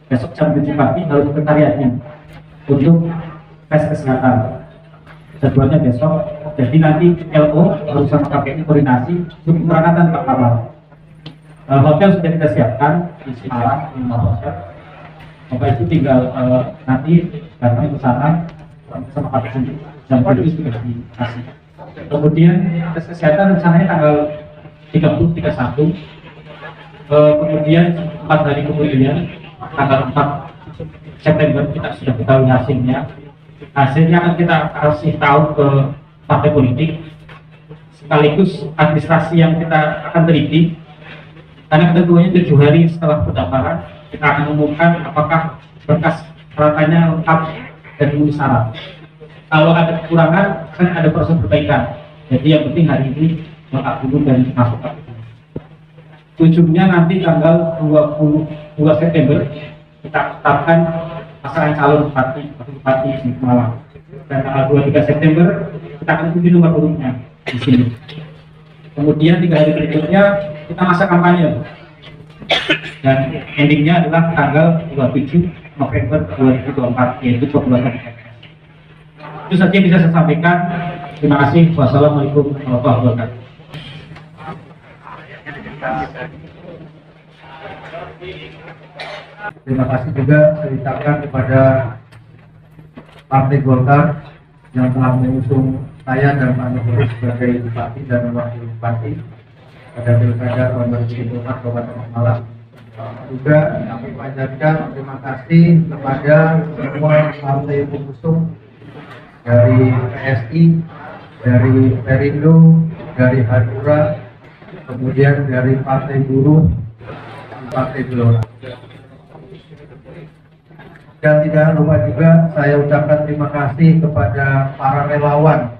besok jam 7 pagi harus sekretariatnya untuk tes kesehatan. Jadwalnya besok, jadi nanti LO harus sama KPI koordinasi untuk keberangkatan Pak Kamal. Hotel sudah kita siapkan di Semarang, di hotel. Bapak itu tinggal nanti datang ke sana sama KPI jam 7 sudah dikasih. Kemudian tes kesehatan rencananya tanggal 30, 31. Kemudian 4 hari kemudian tanggal 4 September kita sudah ketahui hasilnya. Hasilnya akan kita kasih tahu ke partai politik sekaligus administrasi yang kita akan teliti, karena ketentuannya 7 hari setelah pendaftaran kita akan umumkan apakah berkas peralatannya lengkap dan memenuhi syarat. Kalau ada kekurangan kan ada proses perbaikan, jadi yang penting hari ini lengkap dulu dan masuk ke ujungnya nanti tanggal 22 September kita tetapkan pasangan calon bupati di Malang, dan tanggal 23 September kita akan uji nomor urutnya di sini. Kemudian 3 hari berikutnya kita masa kampanye dan endingnya adalah tanggal 27 November 2024, yaitu coblosan. Itu saja yang bisa saya sampaikan. Terima kasih. Wassalamualaikum warahmatullahi wabarakatuh. Terima kasih juga saya ucapkan kepada Partai Golkar yang telah mengusung saya dan Pak Nurul sebagai bupati dan wakil bupati pada pilkada tahun 2024 Kabupaten Malang. Juga kami panjatkan terima kasih kepada semua partai pengusung dari PSI, dari Perindo, dari Hanura, kemudian dari Partai Buruh, Partai Gelora. Dan tidak lupa juga saya ucapkan terima kasih kepada para relawan,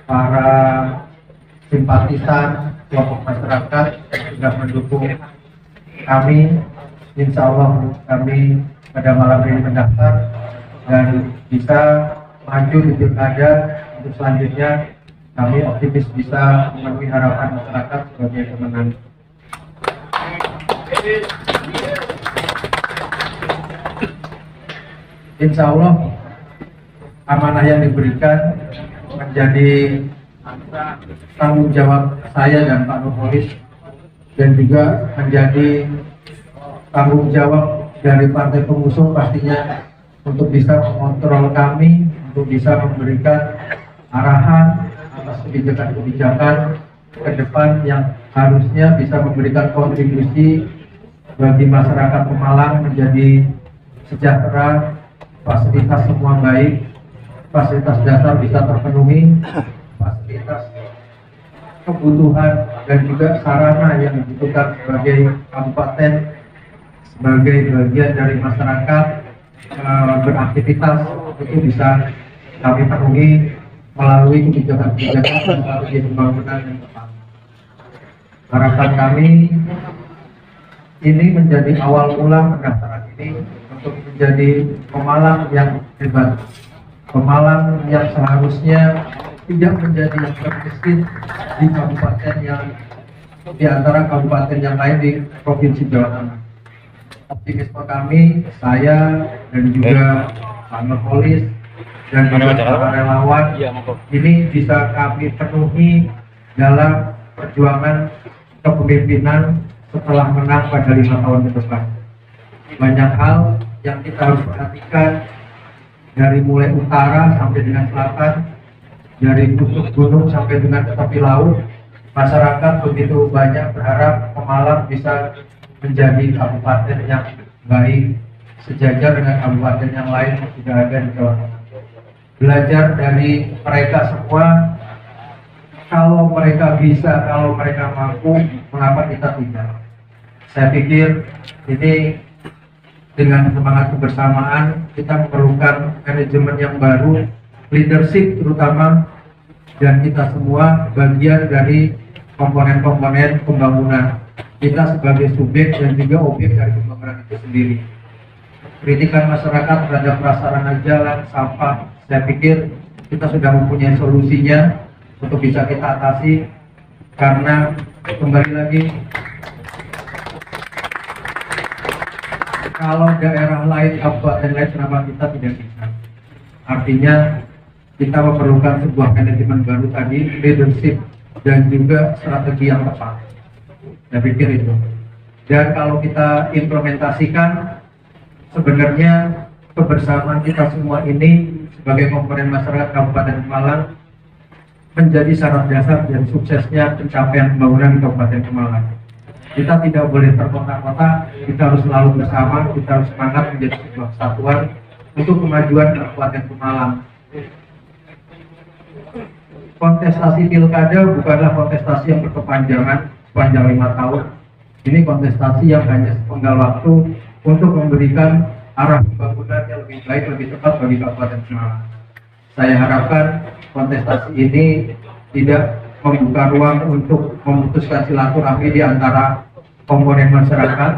para simpatisan kelompok masyarakat yang sudah mendukung kami. Insya Allah kami pada malam ini mendaftar dan bisa maju di pilkada. Untuk selanjutnya kami optimis bisa memenuhi harapan masyarakat sebagai pemenang. Insya Allah amanah yang diberikan menjadi tanggung jawab saya dan Pak Nurholis, dan juga menjadi tanggung jawab dari partai pengusung pastinya untuk bisa mengontrol kami, untuk bisa memberikan arahan atas kebijakan-kebijakan ke depan yang harusnya bisa memberikan kontribusi bagi masyarakat Pemalang menjadi sejahtera, fasilitas semua baik, fasilitas dasar bisa terpenuhi, fasilitas kebutuhan dan juga sarana yang dibutuhkan sebagai kabupaten, sebagai bagian dari masyarakat beraktivitas itu bisa kami penuhi melalui kebijakan-kebijakan melalui pembangunan yang tepat. Harapan kami ini menjadi awal mula pendaftaran ini untuk menjadi Pemalang yang hebat, Pemalang yang seharusnya tidak menjadi yang termiskin di kabupaten yang di antara kabupaten yang lain di Provinsi Jawa Tengah. Optimisme kami, saya dan juga Pak Nurholis dan juga para relawan ini bisa kami penuhi dalam perjuangan kepemimpinan setelah menang pada 5 tahun ke depan. Banyak hal yang kita harus perhatikan, dari mulai utara sampai dengan selatan, dari kutub gunung sampai dengan tepi laut. Masyarakat begitu banyak berharap Pemalang bisa menjadi kabupaten yang baik, sejajar dengan kabupaten yang lain yang sudah ada di Jawa Tengah. Belajar dari mereka semua, kalau mereka bisa, kalau mereka mampu, mengapa kita tidak? Saya pikir ini dengan semangat kebersamaan kita memerlukan manajemen yang baru, leadership terutama, dan kita semua bagian dari komponen-komponen pembangunan. Kita sebagai subjek dan juga objek dari pembangunan itu sendiri. Kritikan masyarakat terhadap prasarana jalan, sampah, saya pikir kita sudah mempunyai solusinya untuk bisa kita atasi, karena kembali lagi kalau daerah lain, kabupaten lain, kenapa kita tidak bisa? Artinya kita memerlukan sebuah manajemen baru tadi, leadership dan juga strategi yang tepat. Saya pikir itu. Dan kalau kita implementasikan, sebenarnya kebersamaan kita semua ini sebagai komponen masyarakat Kabupaten Pemalang menjadi syarat dasar dan suksesnya pencapaian pembangunan di Kabupaten Pemalang. Kita tidak boleh terkotak-kotak, kita harus selalu bersama, kita harus semangat menjadi sebuah kesatuan untuk kemajuan Kabupaten Pemalang. Kontestasi pilkada bukanlah kontestasi yang berkepanjangan sepanjang 5 tahun. Ini kontestasi yang hanya sepenggal waktu untuk memberikan arah pembangunan yang lebih baik, lebih tepat bagi Kabupaten Pemalang. Saya harapkan kontestasi ini tidak membuka ruang untuk memutuskan silaturahmi di antara komponen masyarakat,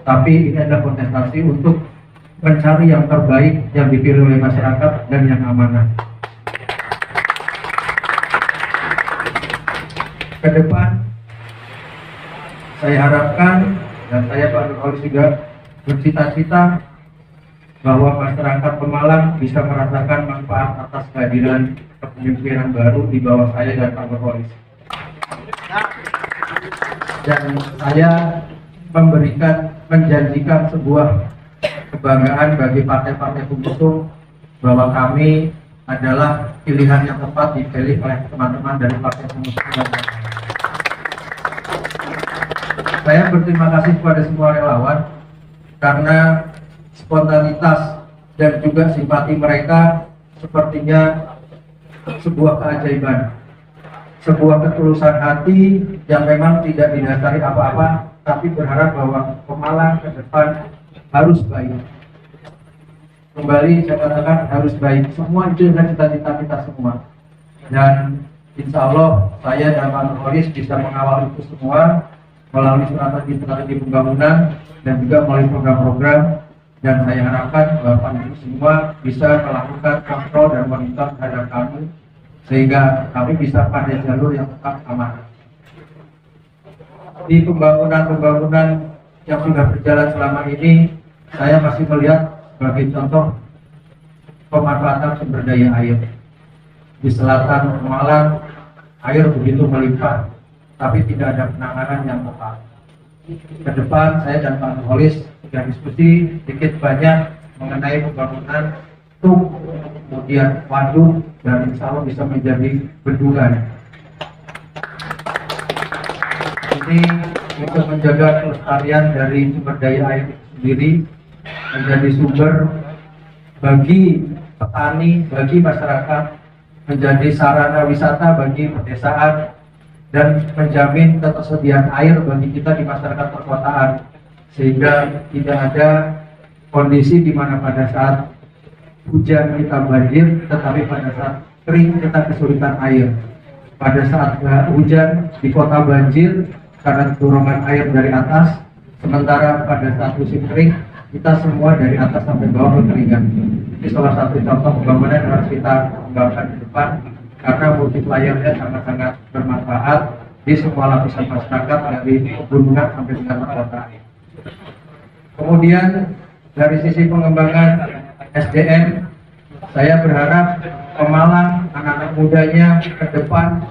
tapi ini adalah kontestasi untuk mencari yang terbaik yang dipilih oleh masyarakat dan yang amanah. Ke depan, saya harapkan dan saya Pak Nurholis juga bercita-cita bahwa masyarakat Pemalang bisa merasakan manfaat atas kehadiran kepemimpinan baru di bawah saya dan Pak Nurholis. Dan saya menjanjikan sebuah kebanggaan bagi partai-partai pengusung bahwa kami adalah pilihan yang tepat dipilih oleh teman-teman dari partai pengusung. Saya berterima kasih kepada semua relawan karena spontanitas dan juga simpati mereka sepertinya sebuah keajaiban, sebuah ketulusan hati yang memang tidak didasari apa-apa, tapi berharap bahwa Pemalang ke depan harus baik. Kembali saya katakan harus baik. Semua itu adalah cita-cita kita semua. Dan insya Allah saya dan Pak Nurholis bisa mengawal itu semua melalui strategi pembangunan dan juga melalui program-program, dan saya harapkan Bapak Ibu semua bisa melakukan kontrol dan monitor terhadap kami sehingga kami bisa pada jalur yang tetap aman. Di pembangunan yang sudah berjalan selama ini, saya masih melihat sebagai contoh pemanfaatan sumber daya air. Di selatan Pemalang air begitu melimpah, tapi tidak ada penanganan yang tepat. Ke depan saya dan Pak Nurholis sudah diskusi sedikit banyak mengenai pembangunan truk, kemudian waduk, dan insya Allah bisa menjadi bendungan. Ini untuk menjaga kelestarian dari sumber daya air sendiri, menjadi sumber bagi petani, bagi masyarakat, menjadi sarana wisata bagi pedesaan, dan menjamin ketersediaan air bagi kita di masyarakat perkotaan, sehingga tidak ada kondisi di mana pada saat hujan kita banjir, tetapi pada saat kering kita kesulitan air. Pada saat hujan di kota banjir karena dorongan air dari atas, sementara pada saat musim kering kita semua dari atas sampai bawah kekeringan. Ini salah satu contoh pembangunan yang harus kita kembangkan ke depan, karena multipliernya sangat-sangat bermanfaat di semua lapisan masyarakat dari pegunungan sampai dengan perkotaan. Kemudian dari sisi pengembangan SDM, saya berharap Pemalang, anak-anak mudanya ke depan,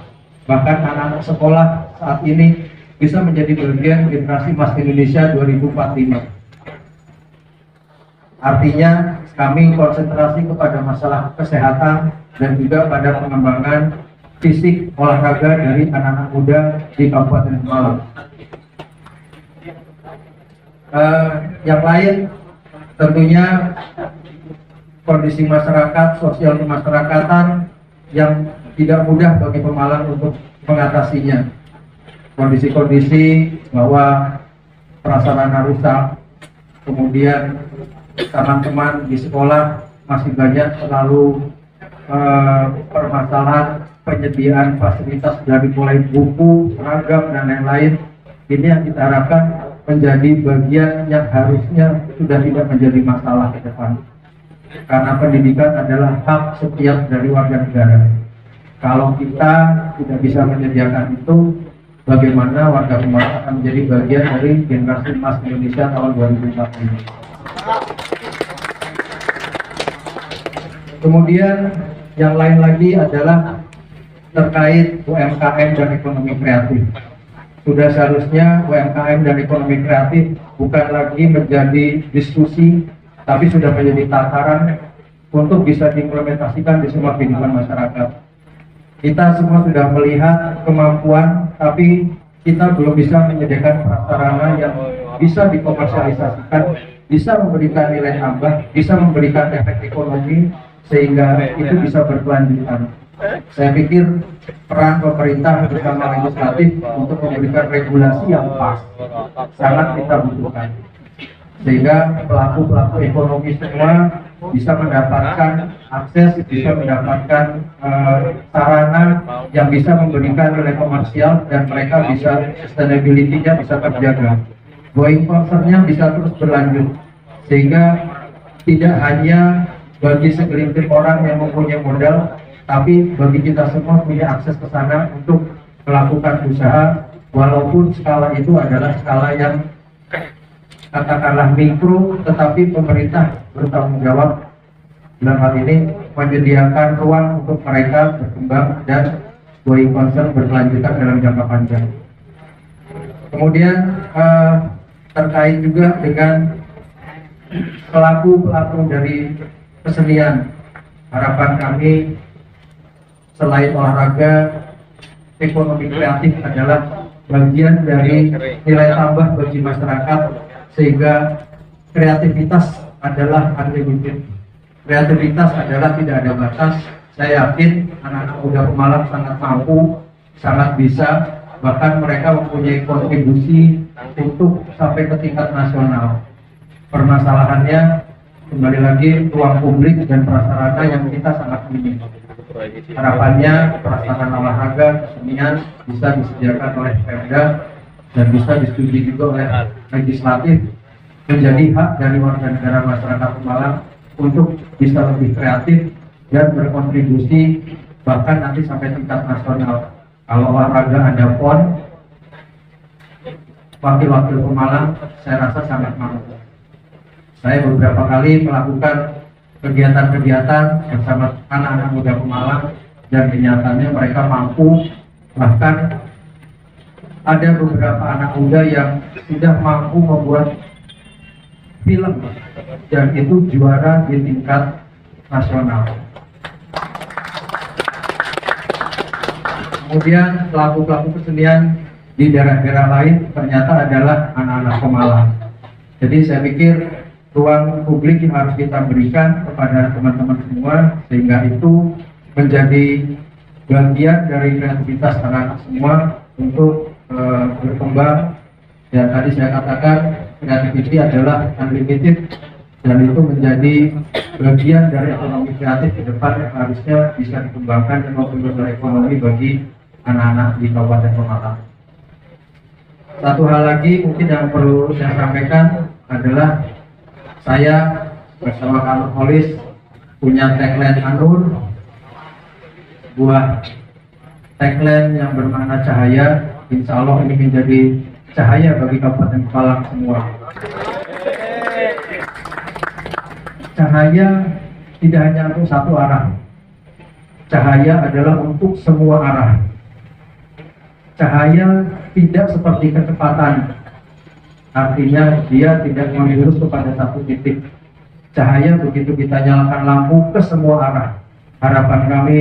bahkan anak-anak sekolah saat ini bisa menjadi bagian generasi emas Indonesia 2045. Artinya kami konsentrasi kepada masalah kesehatan dan juga pada pengembangan fisik olahraga dari anak-anak muda di Kabupaten Pemalang. Yang lain tentunya kondisi masyarakat, sosial kemasyarakatan yang tidak mudah bagi Pemalang untuk mengatasinya. Kondisi-kondisi bahwa prasarana rusak, kemudian teman-teman di sekolah masih banyak selalu permasalahan penyediaan fasilitas dari mulai buku, seragam, dan lain-lain. Ini yang kita harapkan menjadi bagian yang harusnya sudah tidak menjadi masalah ke depan. Karena pendidikan adalah hak setiap dari warga negara. Kalau kita tidak bisa menyediakan itu, bagaimana warga Pemalang akan menjadi bagian dari generasi emas Indonesia tahun 2045. Kemudian yang lain lagi adalah terkait UMKM dan ekonomi kreatif. Sudah seharusnya UMKM dan ekonomi kreatif bukan lagi menjadi diskusi, tapi sudah menjadi tataran untuk bisa diimplementasikan di semua kehidupan masyarakat. Kita semua sudah melihat kemampuan, tapi kita belum bisa menyediakan prasarana yang bisa dikomersialisasikan, bisa memberikan nilai tambah, bisa memberikan efek ekonomi, sehingga itu bisa berkelanjutan. Saya pikir peran pemerintah bersama legislatif untuk memberikan regulasi yang pas sangat kita butuhkan, sehingga pelaku-pelaku ekonomi semua bisa mendapatkan akses, bisa mendapatkan sarana yang bisa memberikan nilai komersial, dan mereka bisa sustainability-nya bisa terjaga, going concern-nya bisa terus berlanjut, sehingga tidak hanya bagi segelintir orang yang mempunyai modal, tapi bagi kita semua punya akses ke sana untuk melakukan usaha, walaupun skala itu adalah skala yang katakanlah mikro, tetapi pemerintah bertanggung jawab dalam hal ini menyediakan ruang untuk mereka berkembang dan going concern berkelanjutan dalam jangka panjang. Kemudian terkait juga dengan pelaku-pelaku dari kesenian, harapan kami selain olahraga, ekonomi kreatif adalah bagian dari nilai tambah bagi masyarakat, sehingga kreativitas adalah unlimited. Kreativitas adalah tidak ada batas. Saya yakin anak-anak muda Pemalang sangat mampu, sangat bisa, bahkan mereka mempunyai kontribusi untuk sampai ke tingkat nasional. Permasalahannya kembali lagi ruang publik dan prasarana yang kita sangat minim. Harapannya prasarana olahraga, kesenian bisa disediakan oleh Pemda dan bisa disetujui juga oleh legislatif, menjadi hak dari warga negara masyarakat Pemalang untuk bisa lebih kreatif dan berkontribusi bahkan nanti sampai tingkat nasional. Kalau olahraga ada PON, wakil-wakil Pemalang saya rasa sangat mampu. Saya beberapa kali melakukan kegiatan-kegiatan bersama anak-anak muda Pemalang dan kenyataannya mereka mampu, bahkan ada beberapa anak muda yang sudah mampu membuat film dan itu juara di tingkat nasional. Kemudian pelaku-pelaku kesenian di daerah-daerah lain ternyata adalah anak-anak Pemalang. Jadi saya pikir ruang publik yang harus kita berikan kepada teman-teman semua, sehingga itu menjadi bagian dari kreativitas anak-anak semua untuk berkembang. Dan tadi saya katakan kreativiti adalah unlimited, dan itu menjadi bagian dari ekonomi kreatif ke depan yang harusnya bisa dikembangkan dan memperluas ekonomi bagi anak-anak di Kabupaten Pemalang. Satu hal lagi mungkin yang perlu saya sampaikan adalah saya bersama Kantor Polis punya tagline Anur, sebuah tagline yang bermakna cahaya. Insya Allah ini menjadi cahaya bagi Kabupaten Pemalang semua. Cahaya tidak hanya untuk satu arah, cahaya adalah untuk semua arah. Cahaya tidak seperti kecepatan, artinya dia tidak menjurus kepada satu titik. Cahaya begitu kita nyalakan lampu ke semua arah. Harapan kami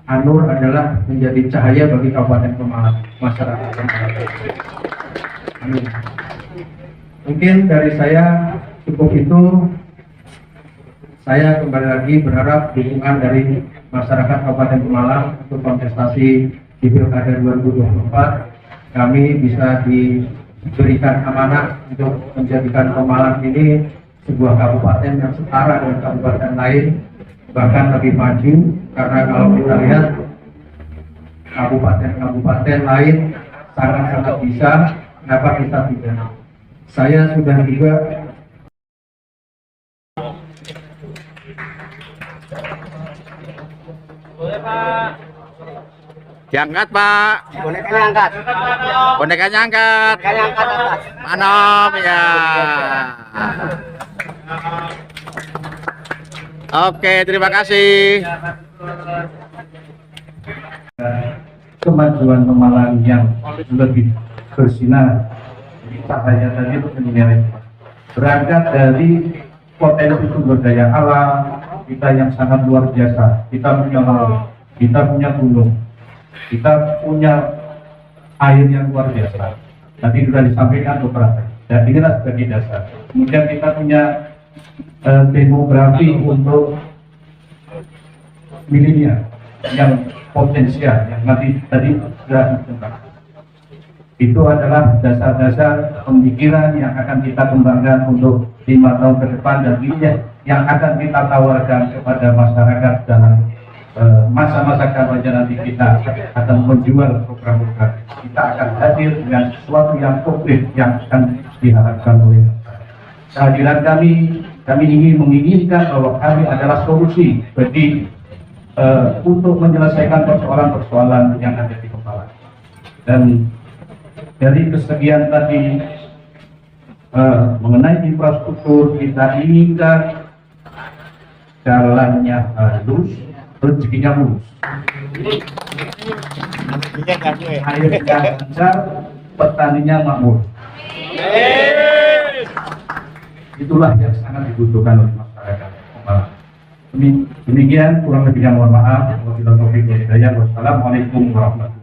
Anur adalah menjadi cahaya bagi Kabupaten Pemalang, masyarakat Pemalang. Amin. Mungkin dari saya cukup itu. Saya kembali lagi berharap dukungan dari masyarakat Kabupaten Pemalang untuk kontestasi di Pilkada 2024. Kami bisa diberikan amanah untuk menjadikan Pemalang ini sebuah kabupaten yang setara dengan kabupaten lain, bahkan lebih maju. Karena kalau kita lihat kabupaten-kabupaten lain sangat-sangat bisa, kenapa kita tidak? Saya sudah juga Boleh Pak. Diangkat, Pak. Bonekanya angkat. Bonekanya angkat. Bonekanya angkat atas. Manom ya. Oke, terima kasih. Kemajuan Pemalang yang lebih bersinar cahaya tadi itu menilai berangkat dari potensi sumber daya alam kita yang sangat luar biasa. Kita punya laut, kita punya gunung, kita punya air yang luar biasa. Tadi sudah disampaikan beberapa, dan inilah sebagai dasar. Kemudian kita punya demografi untuk milenial yang potensial, yang nanti tadi sudah dikembangkan. Itu adalah dasar-dasar pemikiran yang akan kita kembangkan untuk 5 tahun ke depan, dan ini yang akan kita tawarkan kepada masyarakat dalam masa-masa kampanye nanti. Kita akan menjual program-program, kita akan hadir dengan sesuatu yang konkret yang akan diharapkan oleh kehadiran kami ingin menginginkan bahwa kami adalah solusi bagi untuk menyelesaikan persoalan-persoalan yang ada di kepala. Dan dari kesekian tadi mengenai infrastruktur, kita inginkan jalannya halus, rezekinya mulus, airnya lancar, petaninya makmur. Itulah yang sangat dibutuhkan oleh masyarakat Pemalang. Demikian, kurang lebihnya mohon maaf. Wassalamualaikum warahmatullahi wabarakatuh.